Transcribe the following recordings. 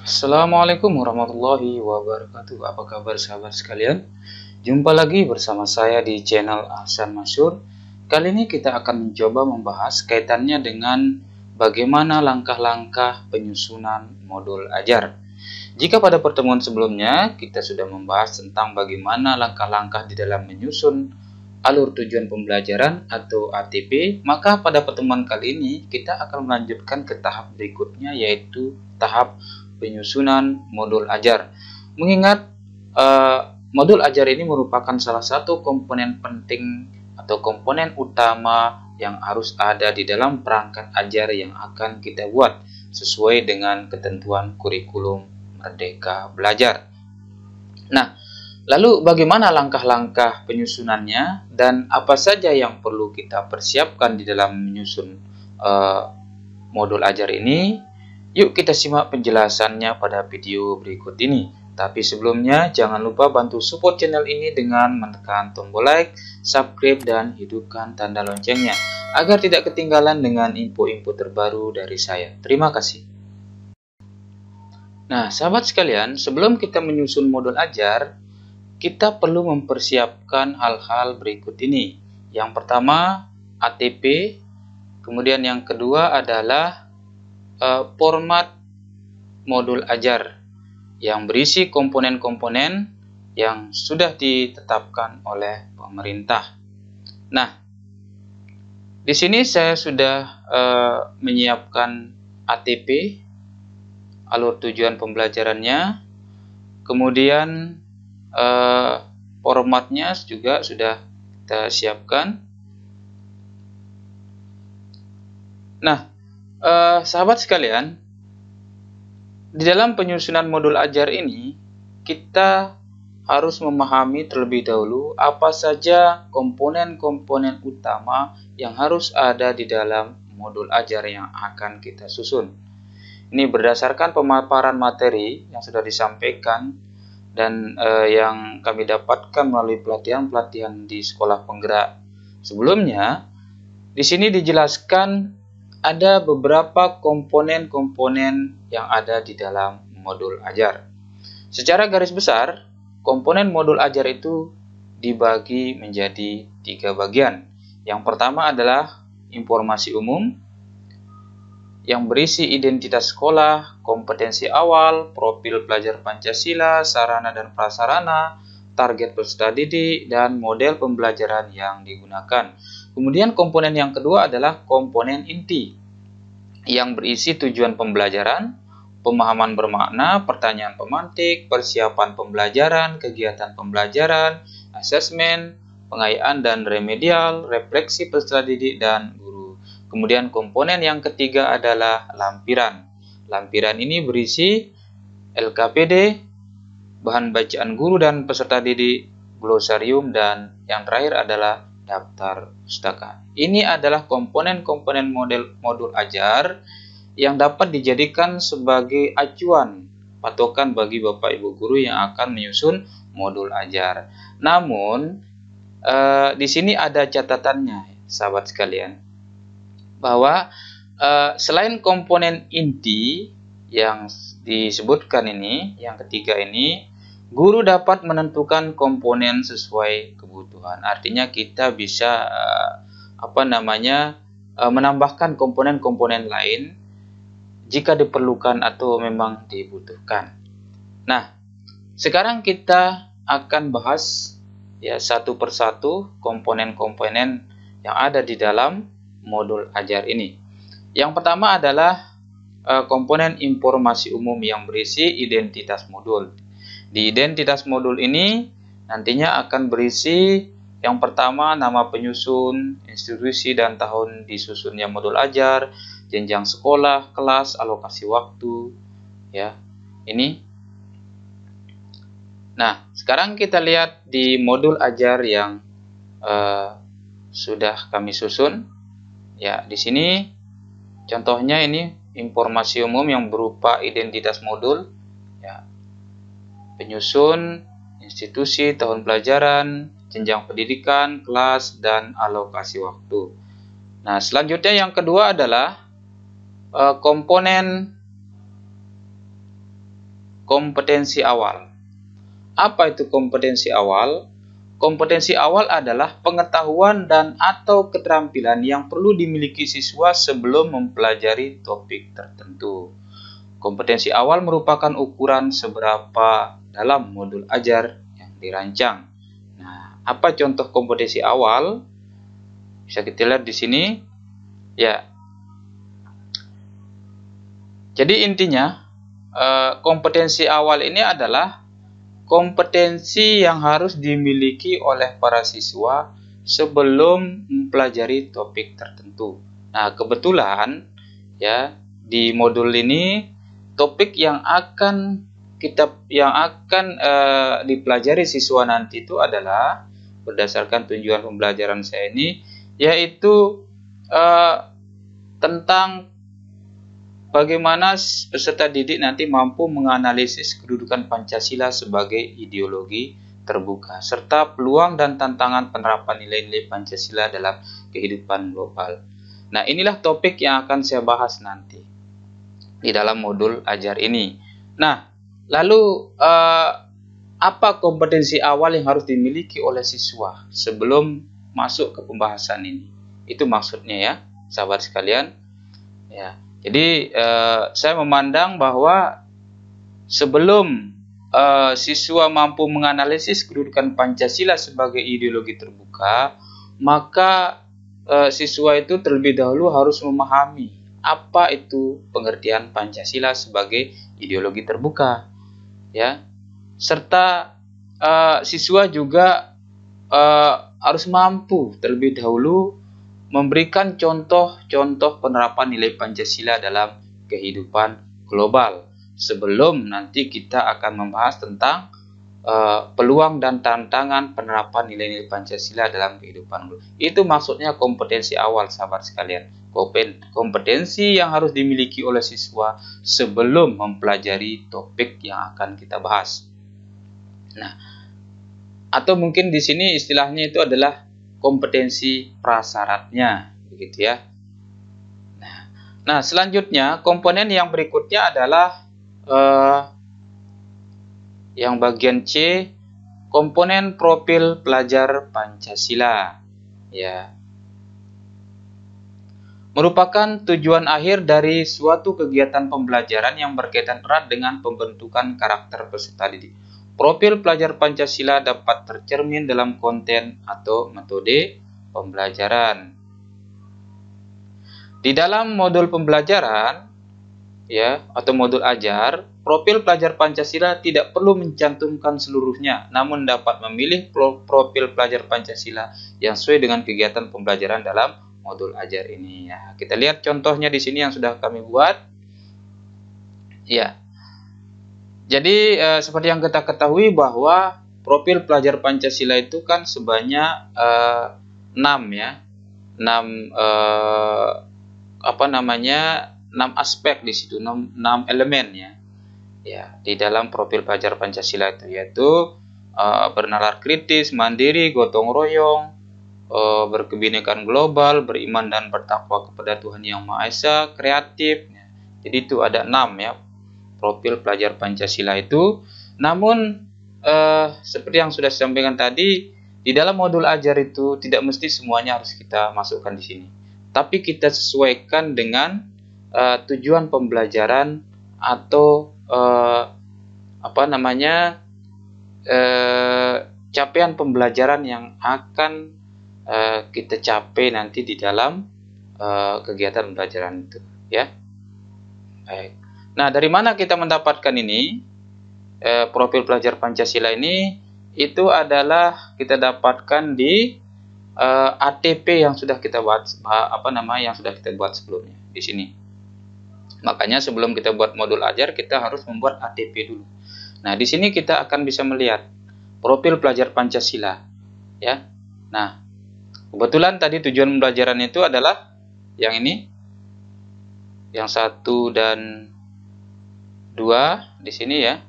Assalamualaikum warahmatullahi wabarakatuh. Apa kabar sahabat sekalian? Jumpa lagi bersama saya di channel Ahsan Masyhur. Kali ini kita akan mencoba membahas kaitannya dengan bagaimana langkah-langkah penyusunan modul ajar. Jika pada pertemuan sebelumnya kita sudah membahas tentang bagaimana langkah-langkah di dalam menyusun alur tujuan pembelajaran atau ATP, maka pada pertemuan kali ini kita akan melanjutkan ke tahap berikutnya, yaitu tahap penyusunan modul ajar. Mengingat modul ajar ini merupakan salah satu komponen penting atau komponen utama yang harus ada di dalam perangkat ajar yang akan kita buat sesuai dengan ketentuan kurikulum Merdeka Belajar. Nah, lalu bagaimana langkah-langkah penyusunannya dan apa saja yang perlu kita persiapkan di dalam menyusun modul ajar ini? Yuk kita simak penjelasannya pada video berikut ini. Tapi sebelumnya jangan lupa bantu support channel ini dengan menekan tombol like, subscribe, dan hidupkan tanda loncengnya agar tidak ketinggalan dengan info-info terbaru dari saya. Terima kasih. Nah, sahabat sekalian, sebelum kita menyusun modul ajar, kita perlu mempersiapkan hal-hal berikut ini. Yang pertama, ATP, kemudian yang kedua adalah format modul ajar yang berisi komponen-komponen yang sudah ditetapkan oleh pemerintah. Nah, di sini saya sudah menyiapkan ATP, alur tujuan pembelajarannya, kemudian formatnya juga sudah kita siapkan. Nah, sahabat sekalian, di dalam penyusunan modul ajar ini kita harus memahami terlebih dahulu apa saja komponen-komponen utama yang harus ada di dalam modul ajar yang akan kita susun. Ini berdasarkan pemaparan materi yang sudah disampaikan dan yang kami dapatkan melalui pelatihan-pelatihan di sekolah penggerak sebelumnya. Di sini dijelaskan ada beberapa komponen-komponen yang ada di dalam modul ajar. Secara garis besar, komponen modul ajar itu dibagi menjadi 3 bagian. Yang pertama adalah informasi umum, yang berisi identitas sekolah, kompetensi awal, profil pelajar Pancasila, sarana dan prasarana, target peserta didik, dan model pembelajaran yang digunakan. Kemudian komponen yang kedua adalah komponen inti, yang berisi tujuan pembelajaran, pemahaman bermakna, pertanyaan pemantik, persiapan pembelajaran, kegiatan pembelajaran, asesmen, pengayaan dan remedial, refleksi peserta didik dan guru. Kemudian komponen yang ketiga adalah lampiran. Lampiran ini berisi LKPD, bahan bacaan guru dan peserta didik, glosarium, dan yang terakhir adalah daftar pustaka. Ini adalah komponen-komponen modul ajar yang dapat dijadikan sebagai acuan patokan bagi Bapak Ibu guru yang akan menyusun modul ajar. Namun di sini ada catatannya, sahabat sekalian, bahwa selain komponen inti yang disebutkan ini, yang ketiga ini, guru dapat menentukan komponen sesuai kebutuhan. Artinya kita bisa menambahkan komponen-komponen lain jika diperlukan atau memang dibutuhkan. Nah, sekarang kita akan bahas ya satu persatu komponen-komponen yang ada di dalam modul ajar ini. Yang pertama adalah komponen informasi umum yang berisi identitas modul. Di identitas modul ini nantinya akan berisi yang pertama nama penyusun, institusi dan tahun disusunnya modul ajar, jenjang sekolah, kelas, alokasi waktu, ya. Ini. Nah, sekarang kita lihat di modul ajar yang sudah kami susun. Ya, di sini contohnya ini informasi umum yang berupa identitas modul, ya. Penyusun, institusi, tahun pelajaran, jenjang pendidikan, kelas, dan alokasi waktu. Nah, selanjutnya yang kedua adalah komponen kompetensi awal. Apa itu kompetensi awal? Kompetensi awal adalah pengetahuan dan atau keterampilan yang perlu dimiliki siswa sebelum mempelajari topik tertentu. Kompetensi awal merupakan ukuran seberapa dalam modul ajar yang dirancang. Nah, apa contoh kompetensi awal? Bisa kita lihat di sini. Ya. Jadi intinya, kompetensi awal ini adalah kompetensi yang harus dimiliki oleh para siswa sebelum mempelajari topik tertentu. Nah, kebetulan ya di modul ini topik yang akan dipelajari siswa nanti itu adalah berdasarkan tujuan pembelajaran saya ini, yaitu tentang bagaimana peserta didik nanti mampu menganalisis kedudukan Pancasila sebagai ideologi terbuka, serta peluang dan tantangan penerapan nilai-nilai Pancasila dalam kehidupan global. Nah, inilah topik yang akan saya bahas nanti di dalam modul ajar ini. Nah, lalu apa kompetensi awal yang harus dimiliki oleh siswa sebelum masuk ke pembahasan ini? Itu maksudnya ya, sahabat sekalian. Ya. Jadi saya memandang bahwa sebelum siswa mampu menganalisis kedudukan Pancasila sebagai ideologi terbuka, maka siswa itu terlebih dahulu harus memahami apa itu pengertian Pancasila sebagai ideologi terbuka, ya. Serta siswa juga harus mampu terlebih dahulu memberikan contoh-contoh penerapan nilai Pancasila dalam kehidupan global. Sebelum nanti kita akan membahas tentang peluang dan tantangan penerapan nilai-nilai Pancasila dalam kehidupan global. Itu maksudnya kompetensi awal, sahabat sekalian. Kompetensi yang harus dimiliki oleh siswa sebelum mempelajari topik yang akan kita bahas. Nah, atau mungkin di sini istilahnya itu adalah kompetensi prasyaratnya, begitu ya. Nah, selanjutnya komponen yang berikutnya adalah yang bagian C, komponen profil pelajar Pancasila, ya. Merupakan tujuan akhir dari suatu kegiatan pembelajaran yang berkaitan erat dengan pembentukan karakter peserta didik. Profil pelajar Pancasila dapat tercermin dalam konten atau metode pembelajaran. Di dalam modul pembelajaran ya atau modul ajar, profil pelajar Pancasila tidak perlu mencantumkan seluruhnya, namun dapat memilih profil pelajar Pancasila yang sesuai dengan kegiatan pembelajaran dalam modul ajar ini. Ya, kita lihat contohnya di sini yang sudah kami buat. Ya. Jadi seperti yang kita ketahui bahwa profil pelajar Pancasila itu kan sebanyak 6 ya. 6 aspek di situ, 6 elemen ya. Ya, di dalam profil pelajar Pancasila itu yaitu bernalar kritis, mandiri, gotong royong, berkebinekaan global, beriman dan bertakwa kepada Tuhan Yang Maha Esa, kreatif. Jadi itu ada 6 ya. Profil pelajar Pancasila itu. Namun seperti yang sudah saya sampaikan tadi, di dalam modul ajar itu tidak mesti semuanya harus kita masukkan di sini. Tapi kita sesuaikan dengan tujuan pembelajaran atau capaian pembelajaran yang akan kita capai nanti di dalam kegiatan pembelajaran itu, ya. Baik. Nah, dari mana kita mendapatkan ini? Profil pelajar Pancasila ini itu adalah kita dapatkan di ATP yang sudah kita buat sebelumnya di sini. Makanya sebelum kita buat modul ajar kita harus membuat ATP dulu. Nah, di sini kita akan bisa melihat profil pelajar Pancasila, ya. Nah, kebetulan tadi tujuan pembelajaran itu adalah yang ini, yang 1 dan 2 di sini ya.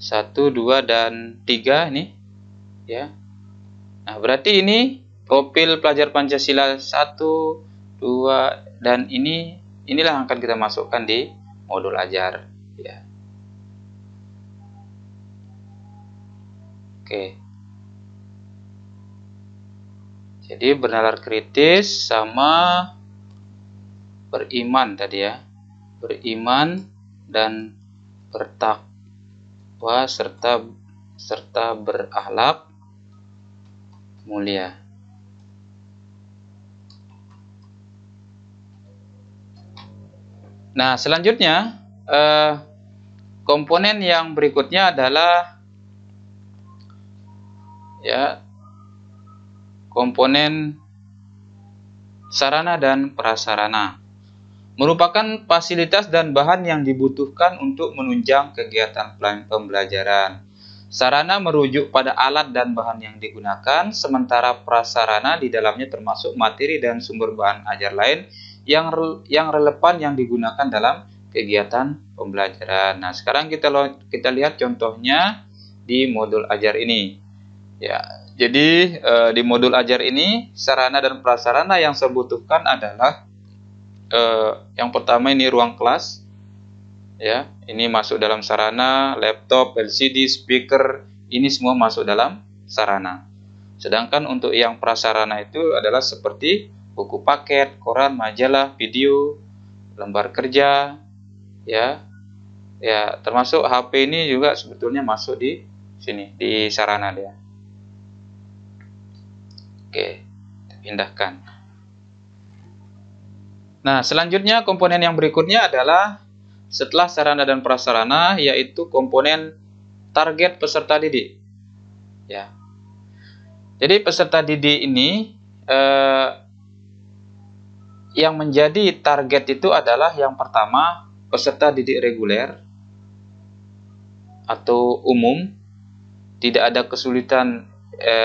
1, 2 dan 3 ini ya. Nah, berarti ini profil pelajar Pancasila 1, 2 dan inilah yang akan kita masukkan di modul ajar, ya. Oke. Jadi bernalar kritis sama beriman tadi ya. Beriman dan bertakwa serta berakhlak mulia. Nah, selanjutnya komponen yang berikutnya adalah ya komponen sarana dan prasarana. Merupakan fasilitas dan bahan yang dibutuhkan untuk menunjang kegiatan pembelajaran. Sarana merujuk pada alat dan bahan yang digunakan, sementara prasarana di dalamnya termasuk materi dan sumber bahan ajar lain yang relevan yang digunakan dalam kegiatan pembelajaran. Nah, sekarang kita lihat contohnya di modul ajar ini. Ya, jadi di modul ajar ini sarana dan prasarana yang saya butuhkan adalah yang pertama ini ruang kelas, ya, ini masuk dalam sarana. Laptop, LCD, speaker, ini semua masuk dalam sarana. Sedangkan untuk yang prasarana itu adalah seperti buku paket, koran, majalah, video, lembar kerja, ya, termasuk HP ini juga sebetulnya masuk di sini, di sarana dia. Oke, pindahkan. Nah, selanjutnya komponen yang berikutnya adalah setelah sarana dan prasarana, yaitu komponen target peserta didik. Ya. Jadi peserta didik ini yang menjadi target itu adalah yang pertama peserta didik reguler atau umum, tidak ada kesulitan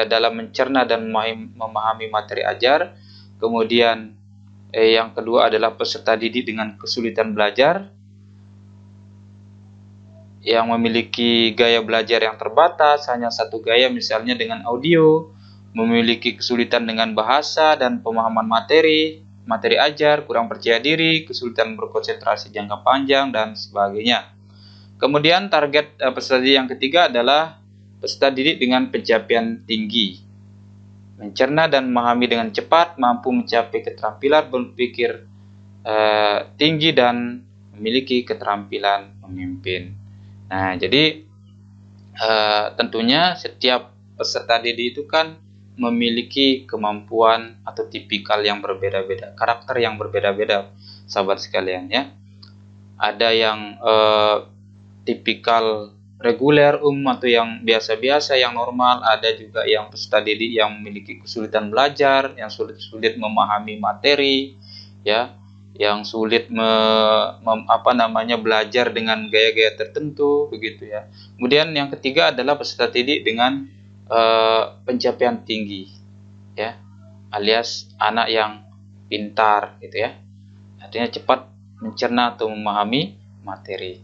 dalam mencerna dan memahami materi ajar. Kemudian yang kedua adalah peserta didik dengan kesulitan belajar, yang memiliki gaya belajar yang terbatas, hanya satu gaya misalnya dengan audio, memiliki kesulitan dengan bahasa dan pemahaman materi ajar, kurang percaya diri, kesulitan berkonsentrasi jangka panjang, dan sebagainya. Kemudian target peserta didik yang ketiga adalah peserta didik dengan pencapaian tinggi, mencerna dan memahami dengan cepat, mampu mencapai keterampilan berpikir tinggi, dan memiliki keterampilan memimpin. Nah, jadi tentunya setiap peserta didik itu kan memiliki kemampuan atau tipikal yang berbeda-beda, karakter yang berbeda-beda, sahabat sekalian ya. Ada yang tipikal reguler atau yang biasa-biasa, yang normal. Ada juga yang peserta didik yang memiliki kesulitan belajar, yang sulit memahami materi, ya, yang sulit belajar dengan gaya-gaya tertentu, begitu ya. Kemudian yang ketiga adalah peserta didik dengan pencapaian tinggi, ya, alias anak yang pintar, gitu ya. Artinya cepat mencerna atau memahami materi.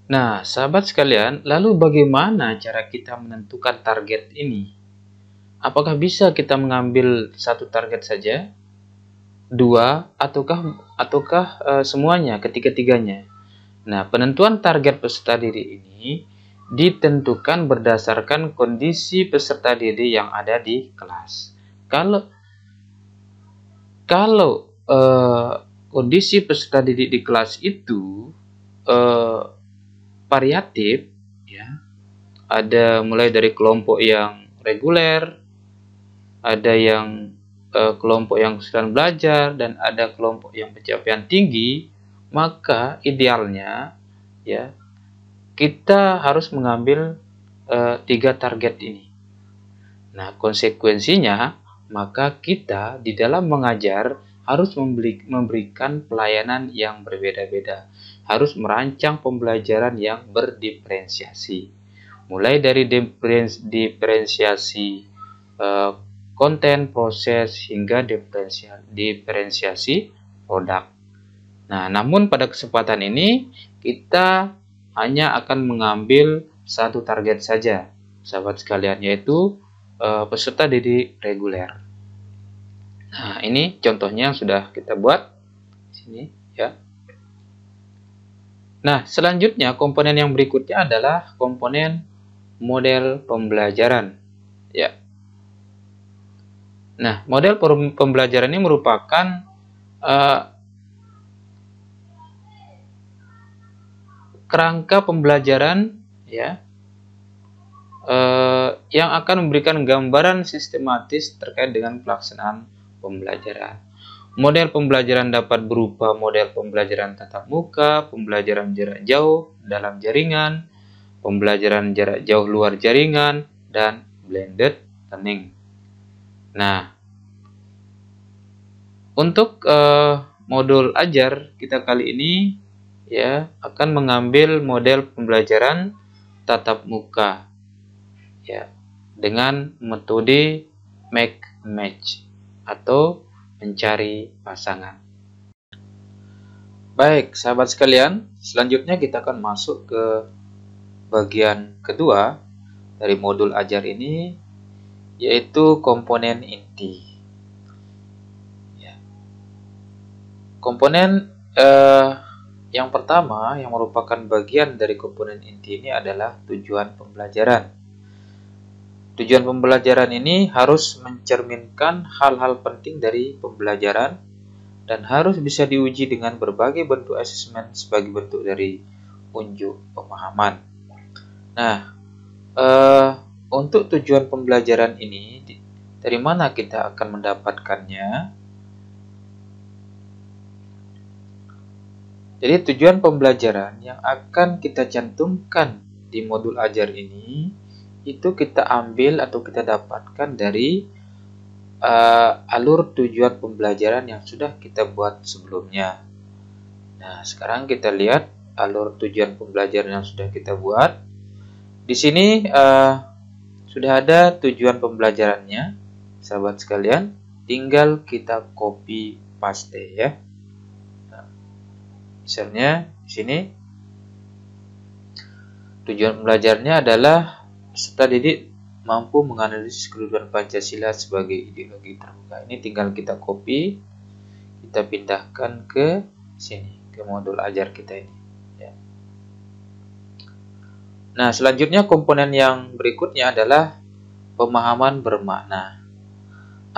Nah, sahabat sekalian, lalu bagaimana cara kita menentukan target ini? Apakah bisa kita mengambil satu target saja, dua, ataukah semuanya, ketiga-tiganya? Nah, penentuan target peserta didik ini ditentukan berdasarkan kondisi peserta didik yang ada di kelas. Kalau kondisi peserta didik di kelas itu variatif, ya, ada mulai dari kelompok yang reguler, ada yang kelompok yang kesulitan belajar, dan ada kelompok yang pencapaian tinggi, maka idealnya ya kita harus mengambil 3 target ini. Nah, konsekuensinya maka kita di dalam mengajar harus memberikan pelayanan yang berbeda-beda, harus merancang pembelajaran yang berdiferensiasi, mulai dari diferensiasi konten, proses, hingga diferensiasi produk. Nah, namun pada kesempatan ini kita hanya akan mengambil satu target saja, sahabat sekalian, yaitu peserta didik reguler. Nah, ini contohnya yang sudah kita buat di sini, ya. Nah, selanjutnya komponen yang berikutnya adalah komponen model pembelajaran. Ya. Nah, model pembelajaran ini merupakan kerangka pembelajaran, ya, yang akan memberikan gambaran sistematis terkait dengan pelaksanaan pembelajaran. Model pembelajaran dapat berupa model pembelajaran tatap muka, pembelajaran jarak jauh dalam jaringan, pembelajaran jarak jauh luar jaringan, dan blended learning. Nah, untuk modul ajar kita kali ini ya akan mengambil model pembelajaran tatap muka ya dengan metode make match atau mencari pasangan. Baik, sahabat sekalian, selanjutnya kita akan masuk ke bagian kedua dari modul ajar ini, yaitu komponen inti. Ya. Komponen yang pertama yang merupakan bagian dari komponen inti ini adalah tujuan pembelajaran. Tujuan pembelajaran ini harus mencerminkan hal-hal penting dari pembelajaran dan harus bisa diuji dengan berbagai bentuk asesmen sebagai bentuk dari unjuk pemahaman. Nah, untuk tujuan pembelajaran ini, dari mana kita akan mendapatkannya? Jadi tujuan pembelajaran yang akan kita cantumkan di modul ajar ini itu kita ambil atau kita dapatkan dari alur tujuan pembelajaran yang sudah kita buat sebelumnya. Nah, sekarang kita lihat alur tujuan pembelajaran yang sudah kita buat. Di sini sudah ada tujuan pembelajarannya, sahabat sekalian. Tinggal kita copy paste ya. Nah, misalnya di sini tujuan pembelajarannya adalah peserta didik mampu menganalisis kedudukan Pancasila sebagai ideologi terbuka. Ini tinggal kita copy, kita pindahkan ke sini, ke modul ajar kita ini. Ya. Nah, selanjutnya komponen yang berikutnya adalah pemahaman bermakna.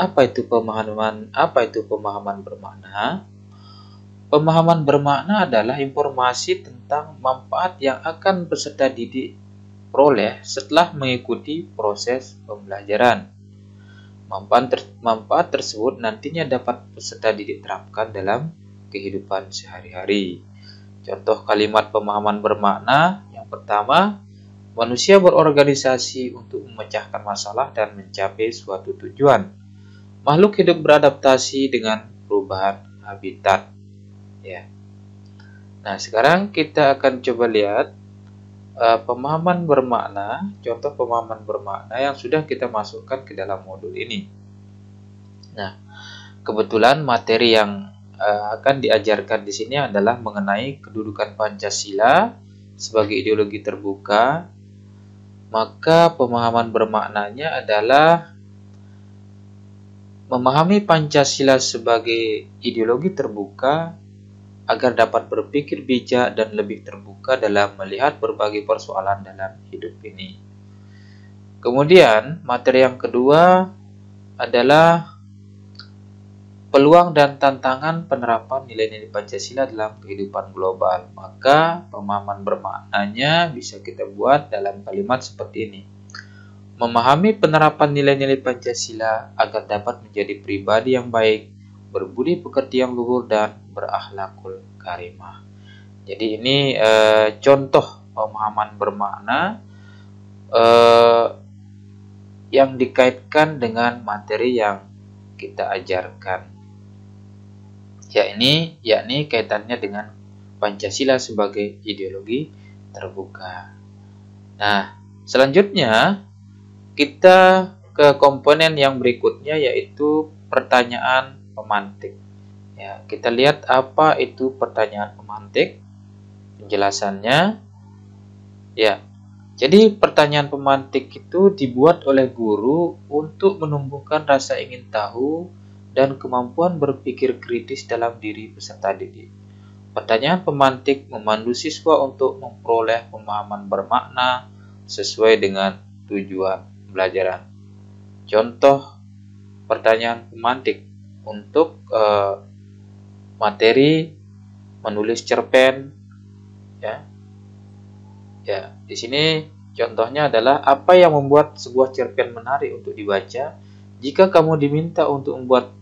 Apa itu pemahaman bermakna? Pemahaman bermakna adalah informasi tentang manfaat yang akan peserta didik peroleh setelah mengikuti proses pembelajaran. Manfaat tersebut nantinya dapat peserta didik terapkan dalam kehidupan sehari-hari. Contoh kalimat pemahaman bermakna yang pertama, manusia berorganisasi untuk memecahkan masalah dan mencapai suatu tujuan. Makhluk hidup beradaptasi dengan perubahan habitat. Ya. Nah, sekarang kita akan coba lihat pemahaman bermakna, contoh pemahaman bermakna yang sudah kita masukkan ke dalam modul ini. Nah, kebetulan materi yang akan diajarkan di sini adalah mengenai kedudukan Pancasila sebagai ideologi terbuka. Maka pemahaman bermaknanya adalah memahami Pancasila sebagai ideologi terbuka agar dapat berpikir bijak dan lebih terbuka dalam melihat berbagai persoalan dalam hidup ini. Kemudian, materi yang kedua adalah peluang dan tantangan penerapan nilai-nilai Pancasila dalam kehidupan global. Maka, pemahaman bermaknanya bisa kita buat dalam kalimat seperti ini. Memahami penerapan nilai-nilai Pancasila agar dapat menjadi pribadi yang baik, berbudi pekerti yang luhur, dan berakhlakul karimah. Jadi ini contoh pemahaman bermakna yang dikaitkan dengan materi yang kita ajarkan. Yakni kaitannya dengan Pancasila sebagai ideologi terbuka. Nah, selanjutnya kita ke komponen yang berikutnya, yaitu pertanyaan pemantik. Ya, kita lihat apa itu pertanyaan pemantik. Penjelasannya, ya. Jadi pertanyaan pemantik itu dibuat oleh guru untuk menumbuhkan rasa ingin tahu dan kemampuan berpikir kritis dalam diri peserta didik. Pertanyaan pemantik memandu siswa untuk memperoleh pemahaman bermakna sesuai dengan tujuan pembelajaran. Contoh pertanyaan pemantik untuk materi menulis cerpen, ya. Ya, di sini contohnya adalah apa yang membuat sebuah cerpen menarik untuk dibaca. Jika kamu diminta untuk membuat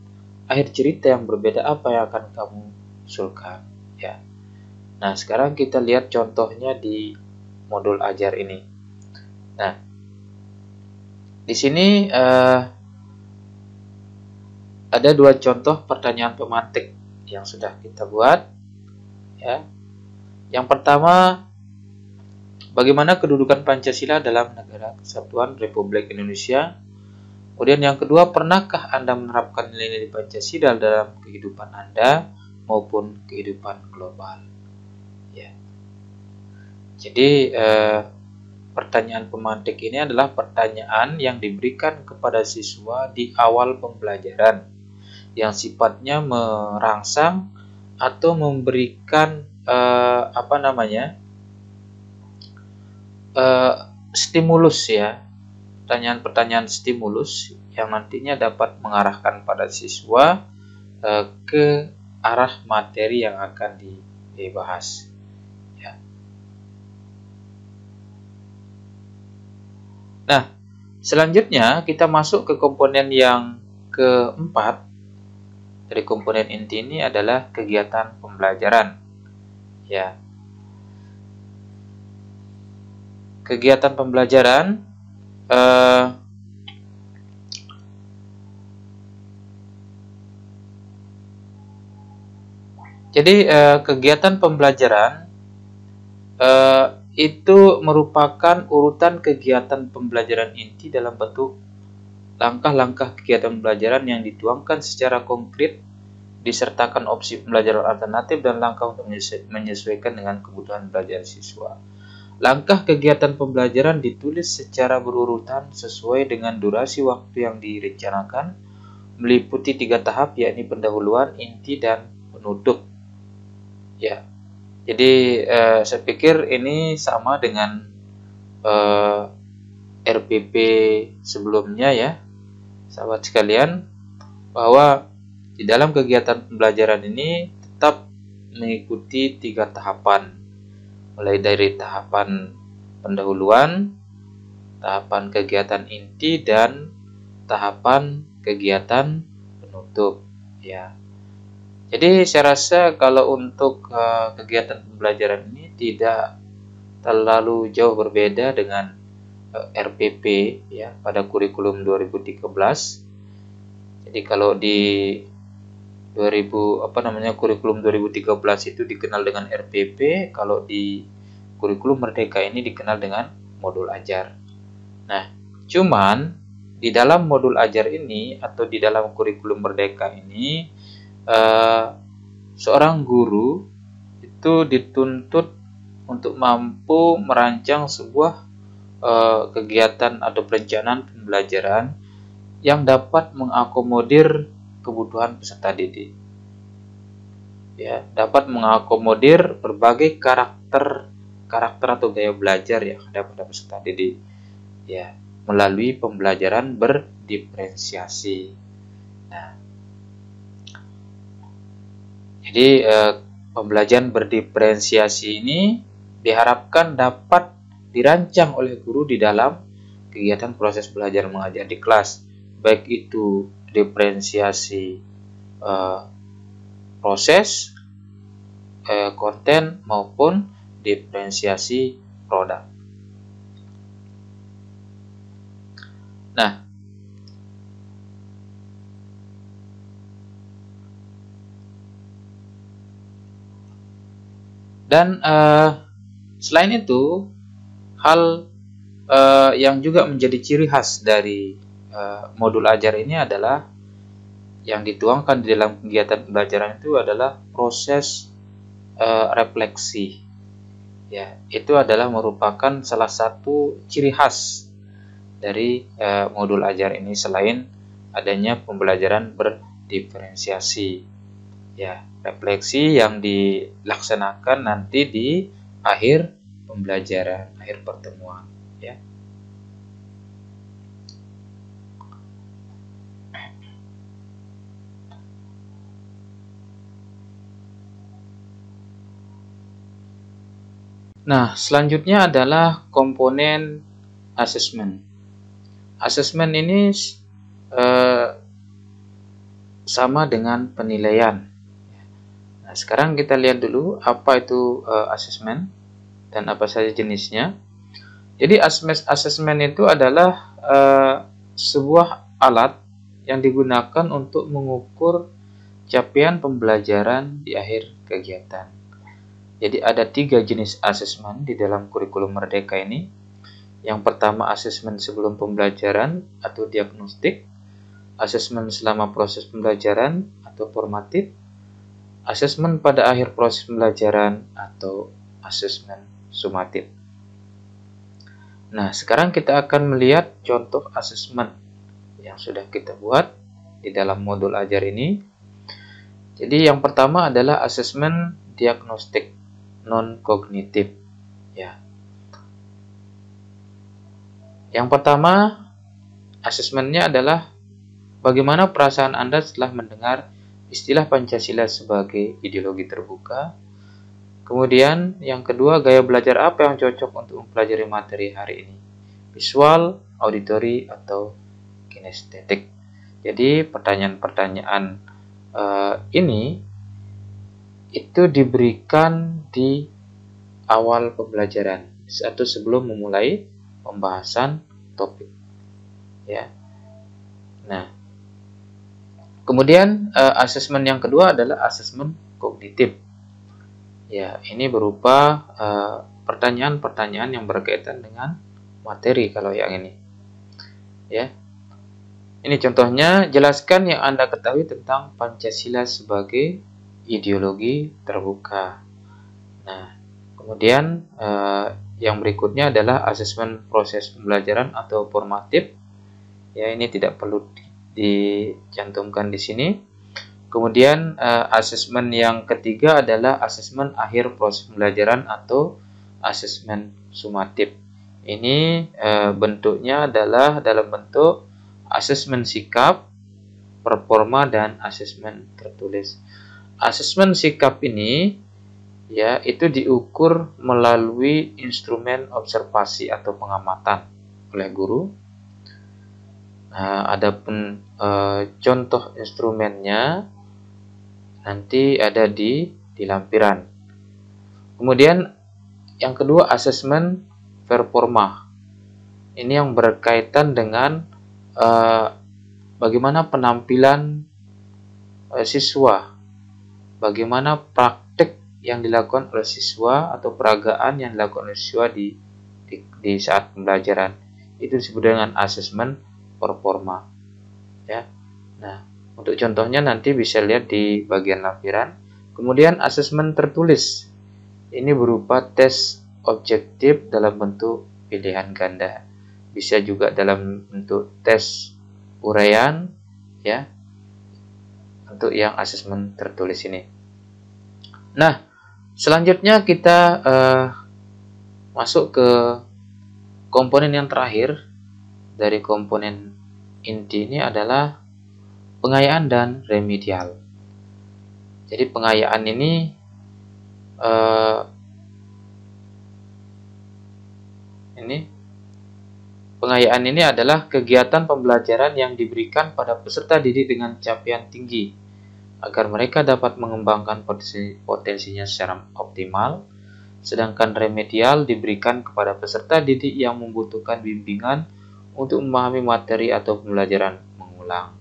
akhir cerita yang berbeda, apa yang akan kamu usulkan? Ya. Nah, sekarang kita lihat contohnya di modul ajar ini. Nah, di sini ada dua contoh pertanyaan pemantik yang sudah kita buat. Ya. Yang pertama, bagaimana kedudukan Pancasila dalam Negara Kesatuan Republik Indonesia? Kemudian yang kedua, pernahkah Anda menerapkan nilai-nilai Pancasila dalam kehidupan Anda maupun kehidupan global? Ya. Jadi pertanyaan pemantik ini adalah pertanyaan yang diberikan kepada siswa di awal pembelajaran yang sifatnya merangsang atau memberikan stimulus, ya. Pertanyaan-pertanyaan stimulus yang nantinya dapat mengarahkan pada siswa ke arah materi yang akan dibahas. Ya. Nah, selanjutnya kita masuk ke komponen yang keempat. Dari komponen inti ini adalah kegiatan pembelajaran. Ya. Kegiatan pembelajaran kegiatan pembelajaran itu merupakan urutan kegiatan pembelajaran inti dalam bentuk langkah-langkah kegiatan pembelajaran yang dituangkan secara konkret, disertakan opsi pembelajaran alternatif dan langkah untuk menyesuaikan dengan kebutuhan belajar siswa. Langkah kegiatan pembelajaran ditulis secara berurutan sesuai dengan durasi waktu yang direncanakan, meliputi 3 tahap, yakni pendahuluan, inti, dan penutup. Ya, jadi saya pikir ini sama dengan RPP sebelumnya, ya, sahabat sekalian, bahwa di dalam kegiatan pembelajaran ini tetap mengikuti 3 tahapan, mulai dari tahapan pendahuluan, tahapan kegiatan inti, dan tahapan kegiatan penutup, ya. Jadi saya rasa kalau untuk kegiatan pembelajaran ini tidak terlalu jauh berbeda dengan RPP, ya, pada kurikulum 2013. Jadi kalau di kurikulum 2013 itu dikenal dengan RPP, kalau di kurikulum Merdeka ini dikenal dengan modul ajar. Nah, cuman di dalam modul ajar ini atau di dalam kurikulum Merdeka ini seorang guru itu dituntut untuk mampu merancang sebuah kegiatan atau perencanaan pembelajaran yang dapat mengakomodir kebutuhan peserta didik. Ya, dapat mengakomodir berbagai karakter atau gaya belajar yang ada pada peserta didik. Ya, melalui pembelajaran berdiferensiasi. Nah, jadi pembelajaran berdiferensiasi ini diharapkan dapat dirancang oleh guru di dalam kegiatan proses belajar mengajar di kelas, baik itu diferensiasi proses, konten, maupun diferensiasi produk. Nah, dan selain itu, hal yang juga menjadi ciri khas dari modul ajar ini adalah yang dituangkan di dalam kegiatan pembelajaran itu adalah proses refleksi. Ya, itu adalah merupakan salah satu ciri khas dari modul ajar ini selain adanya pembelajaran berdiferensiasi. Ya, refleksi yang dilaksanakan nanti di akhir pembelajaran, akhir pertemuan, ya. Nah, selanjutnya adalah komponen asesmen. Asesmen ini sama dengan penilaian. Nah, sekarang kita lihat dulu apa itu asesmen dan apa saja jenisnya. Jadi asesmen itu adalah sebuah alat yang digunakan untuk mengukur capaian pembelajaran di akhir kegiatan. Jadi ada 3 jenis asesmen di dalam kurikulum Merdeka ini. Yang pertama asesmen sebelum pembelajaran atau diagnostik, asesmen selama proses pembelajaran atau formatif, asesmen pada akhir proses pembelajaran atau asesmen sumatif. Nah, sekarang kita akan melihat contoh asesmen yang sudah kita buat di dalam modul ajar ini. Jadi yang pertama adalah asesmen diagnostik non-kognitif. Ya. Yang pertama, asesmennya adalah bagaimana perasaan Anda setelah mendengar istilah Pancasila sebagai ideologi terbuka. Kemudian yang kedua, gaya belajar apa yang cocok untuk mempelajari materi hari ini? Visual, auditory, atau kinestetik. Jadi pertanyaan-pertanyaan ini itu diberikan di awal pembelajaran atau sebelum memulai pembahasan topik. Ya. Nah, kemudian asesmen yang kedua adalah asesmen kognitif. Ya, ini berupa pertanyaan-pertanyaan yang berkaitan dengan materi kalau yang ini. Ya. Ini contohnya, jelaskan yang Anda ketahui tentang Pancasila sebagai ideologi terbuka. Nah, kemudian yang berikutnya adalah asesmen proses pembelajaran atau formatif. Ya, ini tidak perlu dicantumkan di sini. Kemudian asesmen yang ketiga adalah asesmen akhir proses pembelajaran atau asesmen sumatif. Ini bentuknya adalah dalam bentuk asesmen sikap, performa, dan asesmen tertulis. Asesmen sikap ini ya itu diukur melalui instrumen observasi atau pengamatan oleh guru. Adapun contoh instrumennya nanti ada di lampiran. Kemudian yang kedua asesmen performa. Ini yang berkaitan dengan bagaimana penampilan siswa, bagaimana praktik yang dilakukan oleh siswa atau peragaan yang dilakukan oleh siswa di saat pembelajaran. Itu disebut dengan asesmen performa. Ya. Nah, untuk contohnya nanti bisa lihat di bagian lampiran. Kemudian asesmen tertulis. Ini berupa tes objektif dalam bentuk pilihan ganda. Bisa juga dalam bentuk tes uraian, ya. Untuk yang asesmen tertulis ini. Nah, selanjutnya kita masuk ke komponen yang terakhir dari komponen inti ini adalah pengayaan dan remedial. Jadi pengayaan ini pengayaan ini adalah kegiatan pembelajaran yang diberikan pada peserta didik dengan capaian tinggi agar mereka dapat mengembangkan potensinya secara optimal, sedangkan remedial diberikan kepada peserta didik yang membutuhkan bimbingan untuk memahami materi atau pembelajaran mengulang.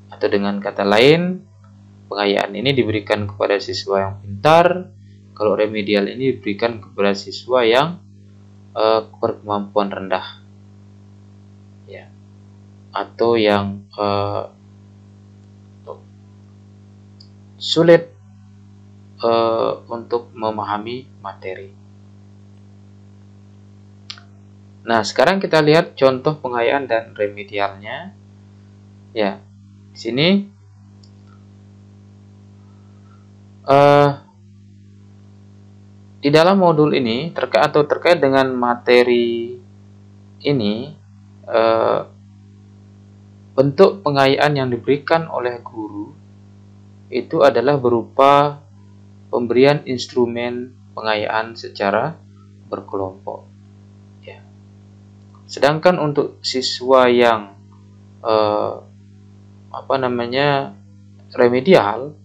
Atau dengan kata lain, pengayaan ini diberikan kepada siswa yang pintar, kalau remedial ini diberikan kepada siswa yang berkemampuan rendah, ya, atau yang sulit untuk memahami materi. Nah, sekarang kita lihat contoh pengayaan dan remedialnya. Ya, di sini eh, di dalam modul ini terkait dengan materi ini, bentuk pengayaan yang diberikan oleh guru itu adalah berupa pemberian instrumen pengayaan secara berkelompok. Ya. Sedangkan untuk siswa yang remedial,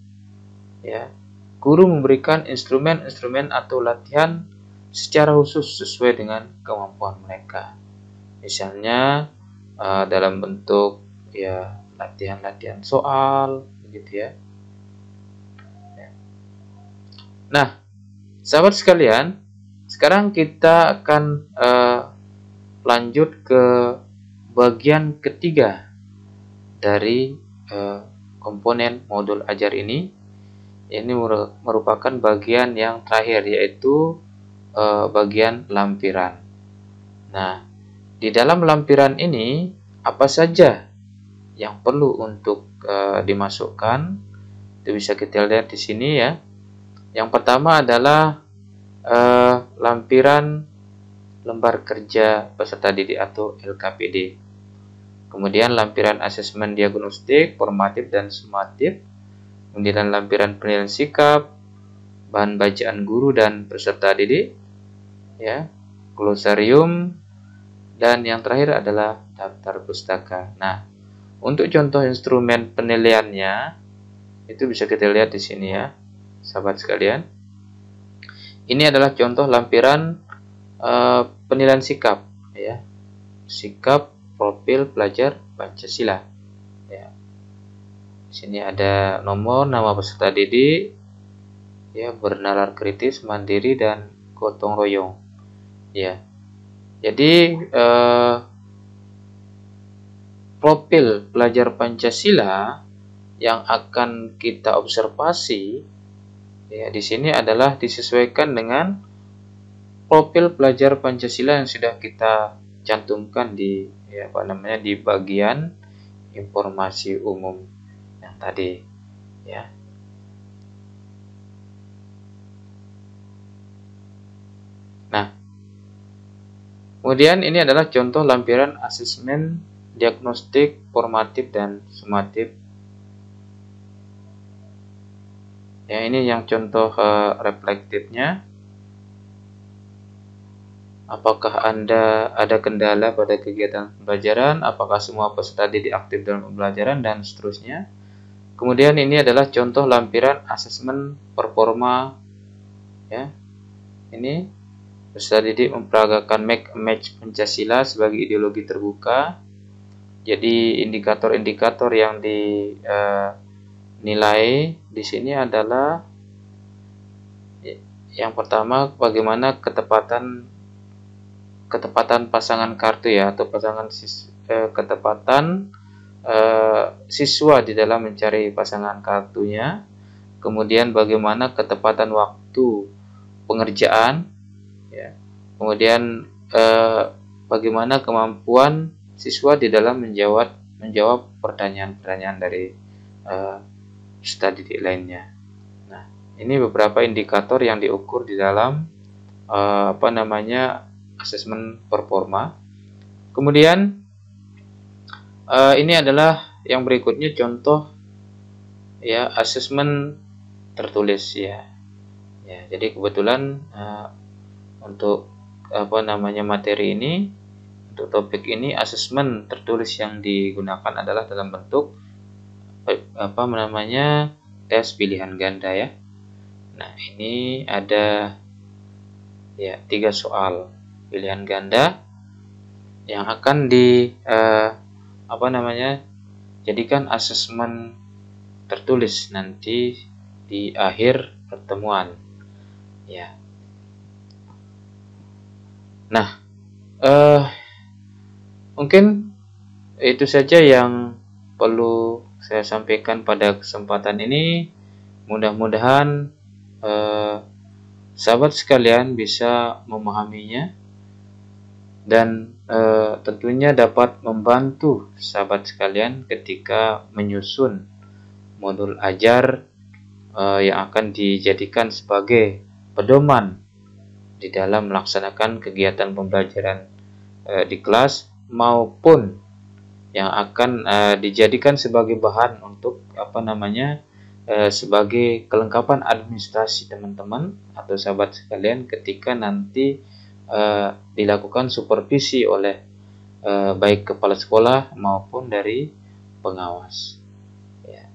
ya, guru memberikan instrumen-instrumen atau latihan secara khusus sesuai dengan kemampuan mereka. Misalnya dalam bentuk ya latihan-latihan soal, begitu ya. Nah, sahabat sekalian, sekarang kita akan lanjut ke bagian ketiga dari komponen modul ajar ini. Ini merupakan bagian yang terakhir, yaitu bagian lampiran. Nah, di dalam lampiran ini apa saja yang perlu untuk dimasukkan? Itu bisa kita lihat di sini ya. Yang pertama adalah lampiran lembar kerja peserta didik atau LKPD. Kemudian lampiran asesmen diagnostik, formatif dan sumatif. Kemudian lampiran penilaian sikap, bahan bacaan guru dan peserta didik, ya, glosarium, dan yang terakhir adalah daftar pustaka. Nah, untuk contoh instrumen penilaiannya itu bisa kita lihat di sini ya, sahabat sekalian. Ini adalah contoh lampiran penilaian sikap, ya, sikap profil pelajar Pancasila. Ya. Di sini ada nomor, nama peserta didik, ya, bernalar kritis, mandiri, dan gotong royong. Ya, jadi profil pelajar Pancasila yang akan kita observasi, ya, di sini adalah disesuaikan dengan profil pelajar Pancasila yang sudah kita cantumkan di di bagian informasi umum yang tadi, ya. Nah, kemudian ini adalah contoh lampiran asesmen diagnostik, formatif dan sumatif. Ya, ini yang contoh reflektifnya. Apakah Anda ada kendala pada kegiatan pembelajaran? Apakah semua peserta didik aktif dalam pembelajaran? Dan seterusnya. Kemudian ini adalah contoh lampiran asesmen performa. Ya, ini peserta didik memperagakan make match Pancasila sebagai ideologi terbuka. Jadi indikator-indikator yang dinilai di sini adalah yang pertama, bagaimana ketepatan pasangan kartu, ya, atau ketepatan siswa di dalam mencari pasangan kartunya. Kemudian bagaimana ketepatan waktu pengerjaan, ya. Kemudian bagaimana kemampuan siswa di dalam menjawab pertanyaan-pertanyaan dari peserta didik lainnya. Nah, ini beberapa indikator yang diukur di dalam asesmen performa. Kemudian ini adalah yang berikutnya contoh, ya, asesmen tertulis, ya. Ya, jadi kebetulan untuk materi ini, untuk topik ini, asesmen tertulis yang digunakan adalah dalam bentuk tes pilihan ganda, ya. Nah, ini ada, ya, 3 soal pilihan ganda yang akan jadikan asesmen tertulis nanti di akhir pertemuan, ya. Nah, mungkin itu saja yang perlu saya sampaikan pada kesempatan ini. Mudah-mudahan sahabat sekalian bisa memahaminya dan tentunya dapat membantu sahabat sekalian ketika menyusun modul ajar yang akan dijadikan sebagai pedoman di dalam melaksanakan kegiatan pembelajaran di kelas, maupun yang akan dijadikan sebagai bahan untuk sebagai kelengkapan administrasi teman-teman atau sahabat sekalian ketika nanti dilakukan supervisi oleh baik kepala sekolah maupun dari pengawas. Ya.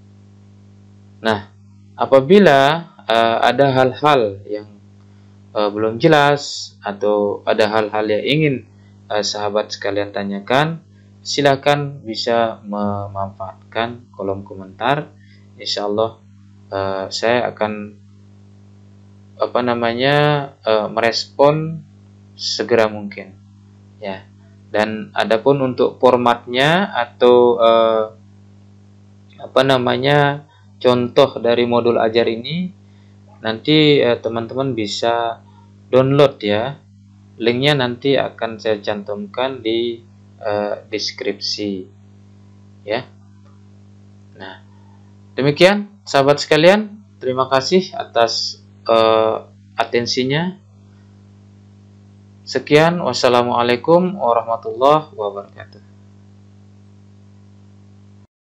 Nah, apabila ada hal-hal yang belum jelas atau ada hal-hal yang ingin sahabat sekalian tanyakan, silakan bisa memanfaatkan kolom komentar. Insya Allah saya akan merespon segera mungkin. Ya. Dan adapun untuk formatnya atau contoh dari modul ajar ini, nanti teman-teman bisa download ya. Linknya nanti akan saya cantumkan di deskripsi ya. Nah, demikian sahabat sekalian, terima kasih atas atensinya. Sekian, wassalamualaikum warahmatullahi wabarakatuh.